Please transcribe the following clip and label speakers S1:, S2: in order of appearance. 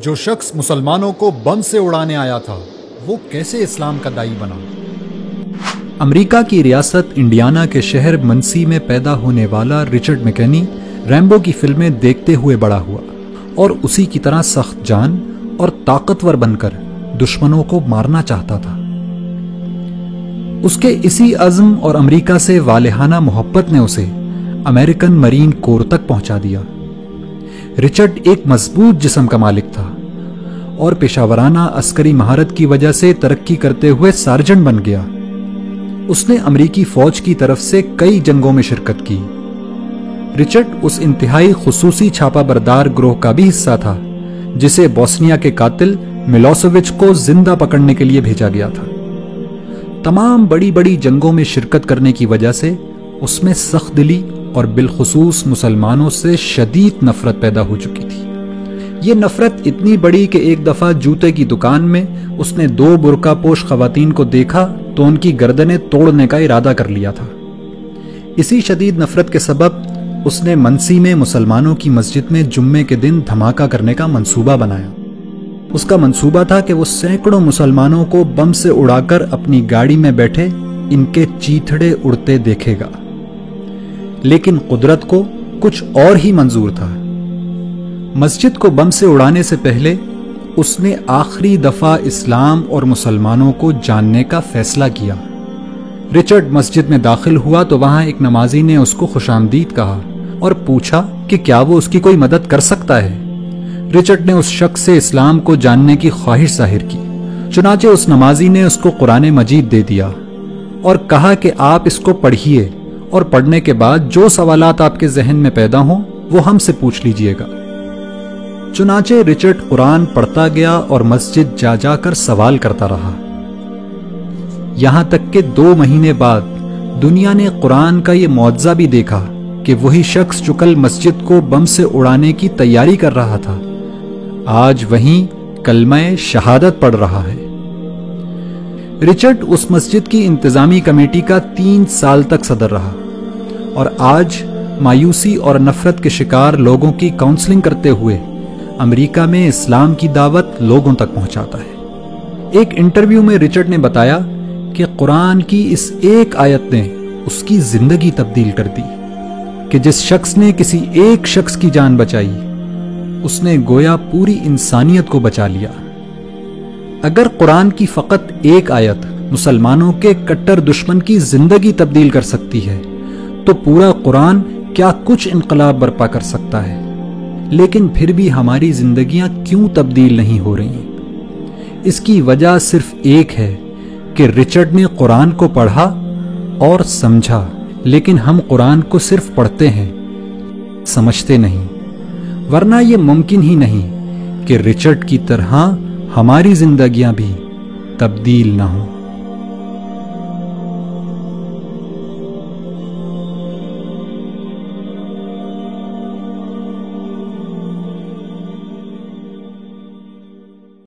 S1: جو شخص مسلمانوں کو بم سے اڑانے آیا تھا وہ کیسے اسلام کا داعی بنا؟ امریکہ کی ریاست انڈیانا کے شہر منسی میں پیدا ہونے والا رچرڈ میکنی ریمبو کی فلمیں دیکھتے ہوئے بڑا ہوا اور اسی کی طرح سخت جان اور طاقتور بن کر دشمنوں کو مارنا چاہتا تھا۔ اس کے اسی عزم اور امریکہ سے والہانہ محبت نے اسے امریکن مرین کور تک پہنچا دیا۔ رچرڈ ایک مضبوط جسم کا مالک تھا اور پیشہ ورانہ عسکری مہارت کی وجہ سے ترقی کرتے ہوئے سارجنٹ بن گیا۔ اس نے امریکی فوج کی طرف سے کئی جنگوں میں شرکت کی۔ رچرڈ اس انتہائی خصوصی چھاپا بردار گروہ کا بھی حصہ تھا جسے بوسنیا کے قاتل ملوسیوچ کو زندہ پکڑنے کے لیے بھیجا گیا تھا۔ تمام بڑی بڑی جنگوں میں شرکت کرنے کی وجہ سے اس میں سخت دلی اور بالخصوص مسلمانوں سے شدید نفرت پیدا ہو چکی تھی۔ یہ نفرت اتنی بڑی کہ ایک دفعہ جوتے کی دکان میں اس نے 2 برقع پوش خواتین کو دیکھا تو ان کی گردنیں توڑنے کا ارادہ کر لیا تھا۔ اسی شدید نفرت کے سبب اس نے منسی میں مسلمانوں کی مسجد میں جمعے کے دن دھماکہ کرنے کا منصوبہ بنایا۔ اس کا منصوبہ تھا کہ وہ سینکڑوں مسلمانوں کو بم سے اڑا کر اپنی گاڑی میں بیٹھے ان کے چیتھڑے اڑتے دیکھے گا، لیکن قدرت کو کچھ اور ہی منظور تھا۔ مسجد کو بم سے اڑانے سے پہلے اس نے آخری دفعہ اسلام اور مسلمانوں کو جاننے کا فیصلہ کیا۔ رچرڈ مسجد میں داخل ہوا تو وہاں ایک نمازی نے اس کو خوش آمدید کہا اور پوچھا کہ کیا وہ اس کی کوئی مدد کر سکتا ہے۔ رچرڈ نے اس شخص سے اسلام کو جاننے کی خواہش ظاہر کی، چنانچہ اس نمازی نے اس کو قرآن مجید دے دیا اور کہا کہ آپ اس کو پڑھیے اور پڑھنے کے بعد جو سوالات آپ کے ذہن میں پیدا ہوں وہ ہم سے پوچھ لیجئے گا۔ چنانچہ رچرڈ قرآن پڑھتا گیا اور مسجد جا جا کر سوال کرتا رہا، یہاں تک کہ 2 مہینے بعد دنیا نے قرآن کا یہ معجزہ بھی دیکھا کہ وہی شخص جو کل مسجد کو بم سے اڑانے کی تیاری کر رہا تھا آج وہیں کلمہ شہادت پڑھ رہا ہے۔ رچرڈ اس مسجد کی انتظامی کمیٹی کا 3 سال تک صدر رہا اور آج مایوسی اور نفرت کے شکار لوگوں کی کاؤنسلنگ کرتے ہوئے امریکہ میں اسلام کی دعوت لوگوں تک پہنچاتا ہے۔ ایک انٹرویو میں رچرڈ نے بتایا کہ قرآن کی اس ایک آیت نے اس کی زندگی تبدیل کر دی کہ جس شخص نے کسی ایک شخص کی جان بچائی اس نے گویا پوری انسانیت کو بچا لیا۔ اگر قرآن کی فقط ایک آیت مسلمانوں کے کٹر دشمن کی زندگی تبدیل کر سکتی ہے تو پورا قرآن کیا کچھ انقلاب برپا کر سکتا ہے۔ لیکن پھر بھی ہماری زندگیاں کیوں تبدیل نہیں ہو رہی؟ اس کی وجہ صرف ایک ہے کہ رچرڈ نے قرآن کو پڑھا اور سمجھا، لیکن ہم قرآن کو صرف پڑھتے ہیں، سمجھتے نہیں، ورنہ یہ ممکن ہی نہیں کہ رچرڈ کی طرح ہماری زندگیاں بھی تبدیل نہ ہوں۔